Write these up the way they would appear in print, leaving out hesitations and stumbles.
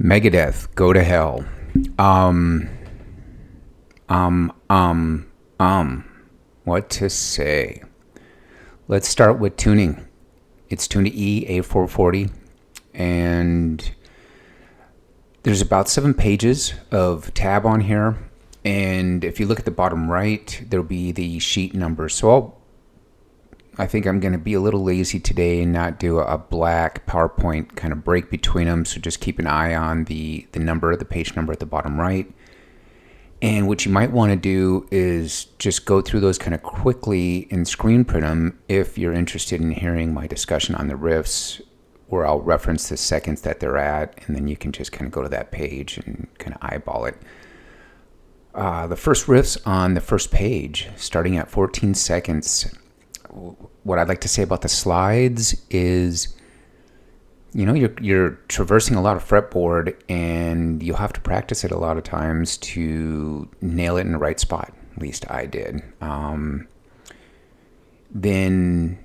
Megadeath, Go to Hell. Um, um, um, um. What to say? Let's start with tuning. It's tuned to E A440, and there's about 7 pages of tab on here. And if you look at the bottom right, there'll be the sheet number. I think I'm going to be a little lazy today and not do a black PowerPoint kind of break between them. So just keep an eye on the number, the page number at the bottom right. And what you might want to do is just go through those kind of quickly and screen print them if you're interested in hearing my discussion on the riffs, where I'll reference the seconds that they're at, and then you can just kind of go to that page and kind of eyeball it. The first riffs on the first page, starting at 14 seconds. What I'd like to say about the slides is, you're traversing a lot of fretboard, and you'll have to practice it a lot of times to nail it in the right spot. At least I did. Then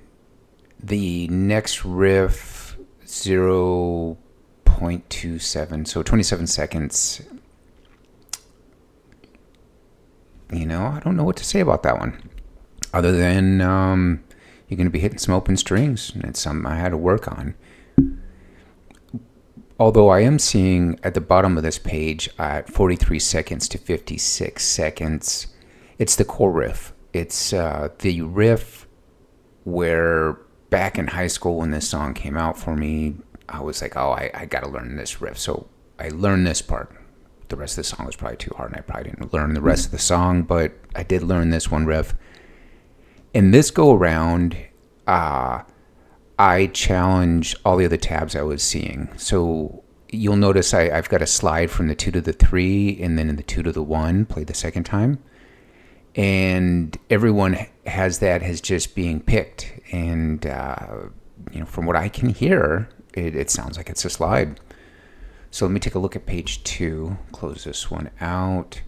the next riff, 0.27, so 27 seconds. I don't know what to say about that one, other than you're going to be hitting some open strings, and it's something I had to work on. Although I am seeing at the bottom of this page at 43 seconds to 56 seconds, it's the core riff. It's the riff where back in high school when this song came out for me, I was like, I got to learn this riff. So I learned this part. The rest of the song was probably too hard, and I probably didn't learn the rest of the song, but I did learn this one riff. And this go around, I challenge all the other tabs I was seeing. So you'll notice I've got a slide from the 2 to the 3, and then in the 2 to the 1, play the second time. And everyone has that as just being picked. And, from what I can hear, it sounds like it's a slide. So let me take a look at page 2, close this one out.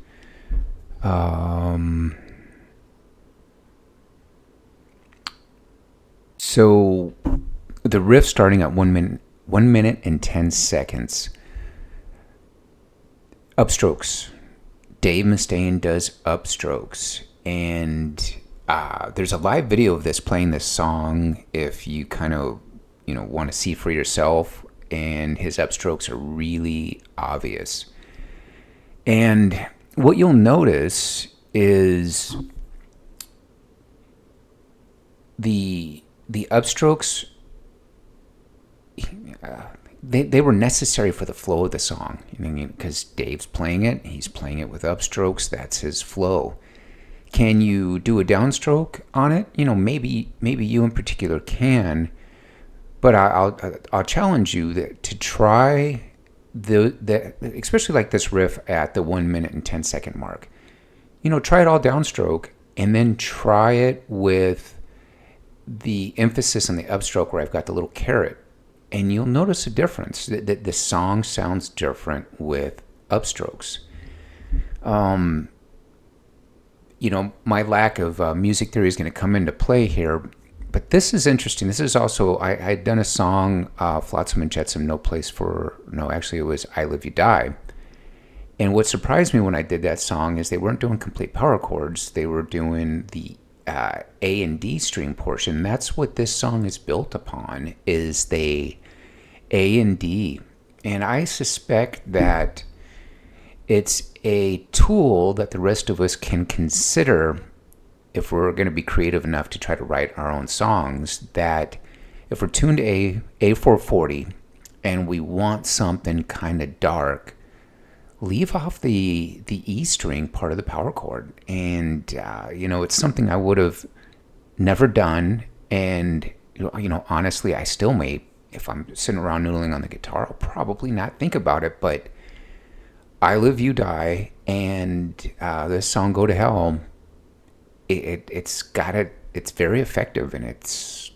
So the riff starting at 1 minute and 10 seconds. Upstrokes. Dave Mustaine does upstrokes, and there's a live video of this playing this song if you kind of want to see for yourself, and his upstrokes are really obvious. And what you'll notice is the upstrokes, they were necessary for the flow of the song, because Dave's playing it, he's playing it with upstrokes, that's his flow. Can you do a downstroke on it? Maybe you in particular can, but I'll challenge you to try the especially like this riff at the 1 minute and 10 second mark. Try it all downstroke, and then try it with the emphasis on the upstroke where I've got the little caret, and you'll notice a difference. That the song sounds different with upstrokes. My lack of music theory is going to come into play here, but this is interesting. This is also, I had done a song, Flotsam and Jetsam, actually it was I Live You Die. And what surprised me when I did that song is they weren't doing complete power chords. They were doing the A and D string portion. That's what this song is built upon, is the A and D. And I suspect that it's a tool that the rest of us can consider if we're going to be creative enough to try to write our own songs, that if we're tuned to A440 and we want something kind of dark, leave off the E string part of the power chord. And, it's something I would have never done. And, honestly, I still may, if I'm sitting around noodling on the guitar, I'll probably not think about it. But I Live You Die and this song Go to Hell, it's very effective, and it's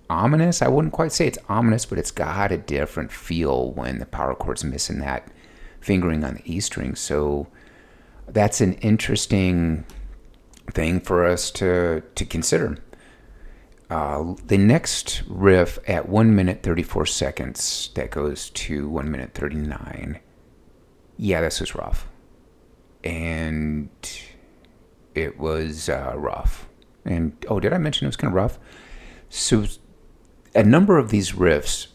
ominous. I wouldn't quite say it's ominous, but it's got a different feel when the power chord's missing that fingering on the E string. So that's an interesting thing for us to consider. The next riff at 1 minute 34 seconds, that goes to 1 minute 39. Yeah, this was rough. And it was rough. And, did I mention it was kind of rough? So a number of these riffs,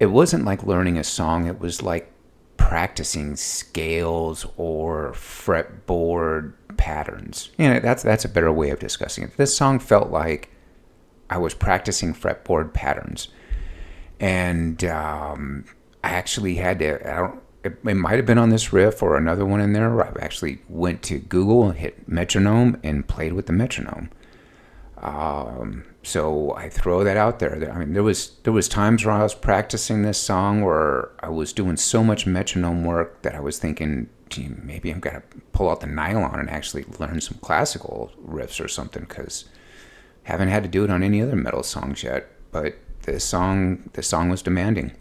it wasn't like learning a song. It was like practicing scales or fretboard patterns. That's a better way of discussing it. This song felt like I was practicing fretboard patterns. And I actually had to, it might have been on this riff or another one in there. I actually went to Google and hit metronome and played with the metronome. So I throw that out there. I mean, there was times where I was practicing this song where I was doing so much metronome work that I was thinking, gee, maybe I'm gonna pull out the nylon and actually learn some classical riffs or something, because haven't had to do it on any other metal songs yet. But this song was demanding.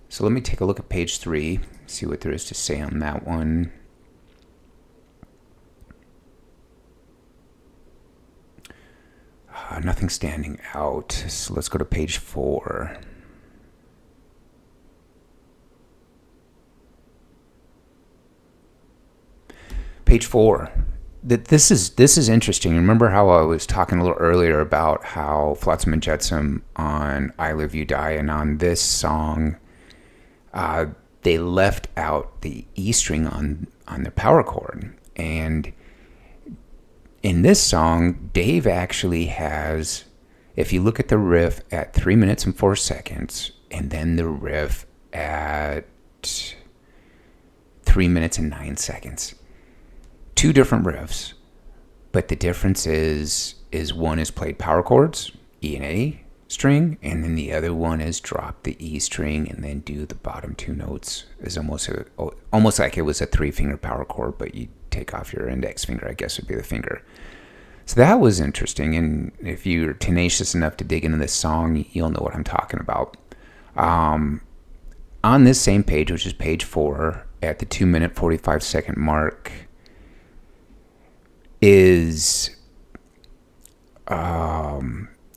So let me take a look at page 3, see what there is to say on that one. Nothing standing out. So let's go to page 4. Page 4. This is interesting. Remember how I was talking a little earlier about how Flotsam and Jetsam on I Live You Die, and on this song, they left out the E string on their power chord. And in this song, Dave actually has, if you look at the riff at 3 minutes and 4 seconds, and then the riff at 3 minutes and 9 seconds, 2 different riffs, but the difference is one is played power chords, E and A string, and then the other one is drop the E string and then do the bottom 2 notes. Is almost like it was a 3-finger power chord, but you take off your index finger, I guess would be the finger. So that was interesting, and if you're tenacious enough to dig into this song, you'll know what I'm talking about. On this same page, which is page 4, at the 2 minute 45 second mark, is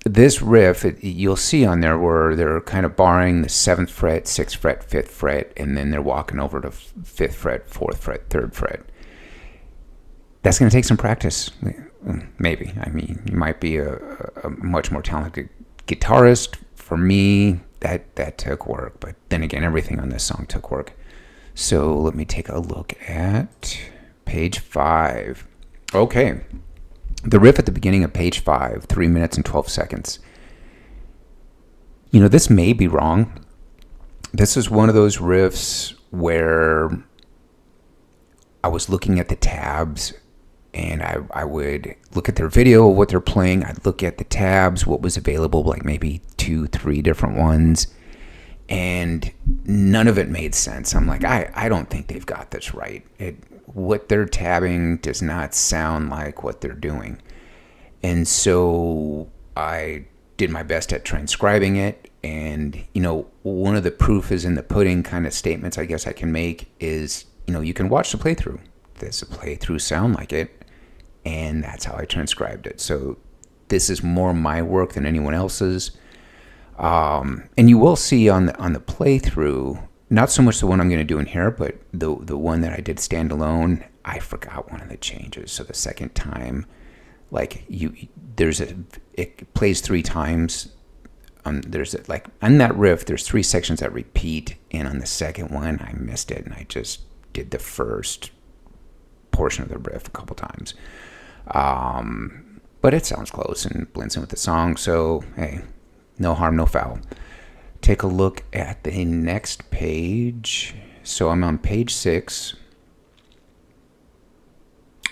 this riff. You'll see on there where they're kind of barring the 7th fret, 6th fret, 5th fret, and then they're walking over to 5th fret, 4th fret, 3rd fret. That's going to take some practice, maybe. I mean, you might be a much more talented guitarist. For me, that took work. But then again, everything on this song took work. So let me take a look at page 5. Okay. The riff at the beginning of page 5, 3 minutes and 12 seconds. This may be wrong. This is one of those riffs where I was looking at the tabs, and I would look at their video of what they're playing. I'd look at the tabs, what was available, like maybe 2, 3 different ones, and none of it made sense. I'm like, I don't think they've got this right. What they're tabbing does not sound like what they're doing. And so I did my best at transcribing it. And, one of the proof is in the pudding kind of statements I guess I can make is, you can watch the playthrough. Does the playthrough sound like it? And that's how I transcribed it. So this is more my work than anyone else's. And you will see on the playthrough, not so much the one I'm going to do in here, but the one that I did standalone, I forgot one of the changes. So the second time, it plays 3 times. On that riff, there's 3 sections that repeat, and on the second one, I missed it, and I just did the first portion of the riff a couple times. But it sounds close and blends in with the song, so hey, no harm, no foul. Take a look at the next page. So I'm on page 6,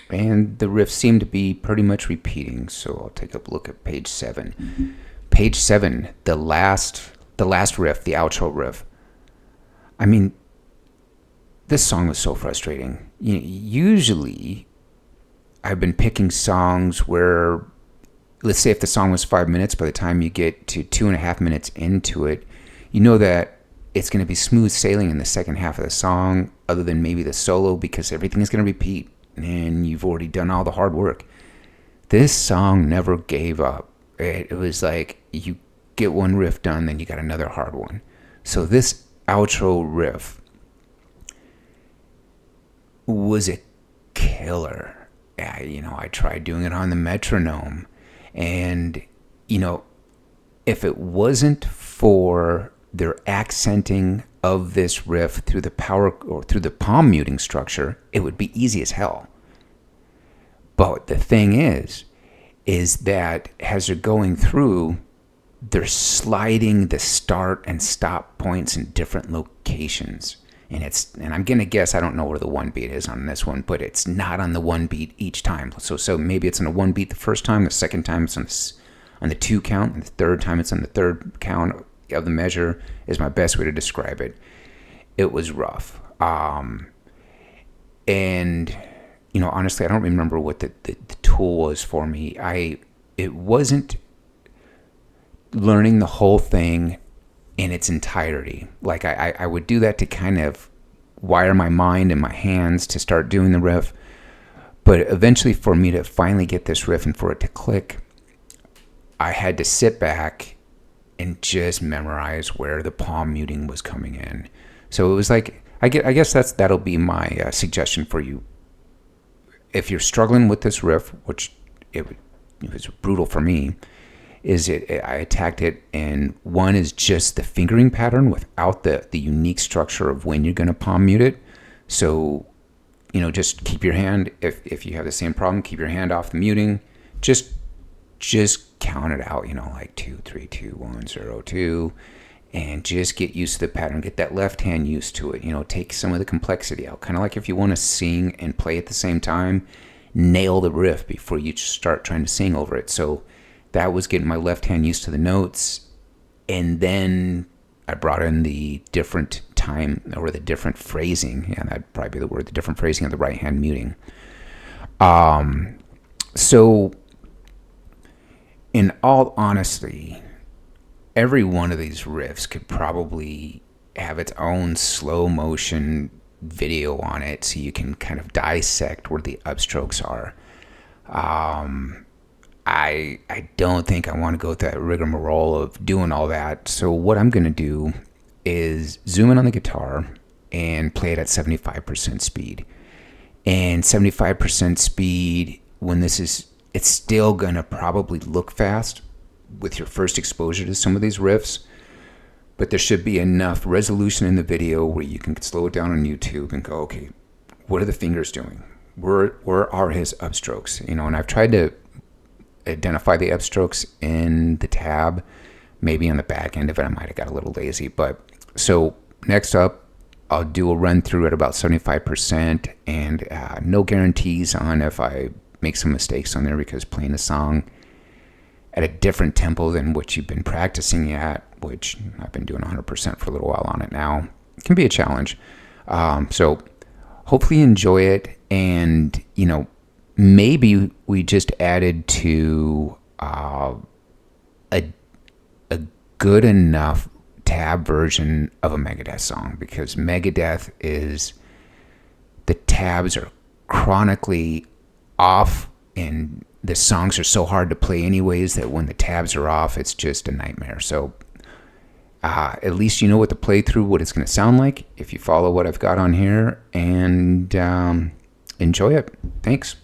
and the riffs seem to be pretty much repeating. So I'll take a look at page 7. Page 7, the last riff, the outro riff. I mean, this song was so frustrating. Usually, I've been picking songs where, let's say if the song was 5 minutes, by the time you get to 2.5 minutes into it, you know that it's going to be smooth sailing in the second half of the song, other than maybe the solo, because everything is going to repeat, and you've already done all the hard work. This song never gave up. It was like you get one riff done, then you got another hard one. So this outro riff was a killer. I tried doing it on the metronome, and if it wasn't for their accenting of this riff through the power or through the palm muting structure, it would be easy as hell. But the thing is that as they're going through, they're sliding the start and stop points in different locations. And I'm gonna guess, I don't know where the one beat is on this one, but it's not on the one beat each time. So maybe it's on a one beat the first time, the second time it's on the two count, and the third time it's on the third count of the measure, is my best way to describe it. It was rough. And honestly, I don't remember what the tool was for me. It wasn't learning the whole thing in its entirety. Like I would do that to kind of wire my mind and my hands to start doing the riff. But eventually, for me to finally get this riff and for it to click, I had to sit back and just memorize where the palm muting was coming in. So it was like, I guess that'll be my suggestion for you. If you're struggling with this riff, which it was brutal for me, I attacked it, and one is just the fingering pattern without the unique structure of when you're going to palm mute it. So, just keep your hand, if you have the same problem, keep your hand off the muting. Just count it out, like 2, 3, 2, 1, 0, 2, and just get used to the pattern. Get that left hand used to it. Take some of the complexity out. Kind of like if you want to sing and play at the same time, nail the riff before you start trying to sing over it. So that was getting my left hand used to the notes, and then I brought in the different time or the different phrasing. Yeah, that'd probably be the word, the different phrasing of the right hand muting. So in all honesty, every one of these riffs could probably have its own slow motion video on it, so you can kind of dissect where the upstrokes are. I don't think I want to go through that rigmarole of doing all that. So what I'm going to do is zoom in on the guitar and play it at 75% speed. And 75% speed, when it's still going to probably look fast with your first exposure to some of these riffs, but there should be enough resolution in the video where you can slow it down on YouTube and go, okay, what are the fingers doing? Where are his upstrokes? And I've tried to identify the upstrokes in the tab. Maybe on the back end of it I might have got a little lazy. But so next up, I'll do a run through at about 75%, and no guarantees on if I make some mistakes on there, because playing a song at a different tempo than what you've been practicing at, which I've been doing 100% for a little while on it now, it can be a challenge. So hopefully you enjoy it, and maybe we just added to a good enough tab version of a Megadeth song, because Megadeth the tabs are chronically off, and the songs are so hard to play anyways that when the tabs are off, it's just a nightmare. So at least you know what to play through, what it's going to sound like if you follow what I've got on here, and enjoy it. Thanks.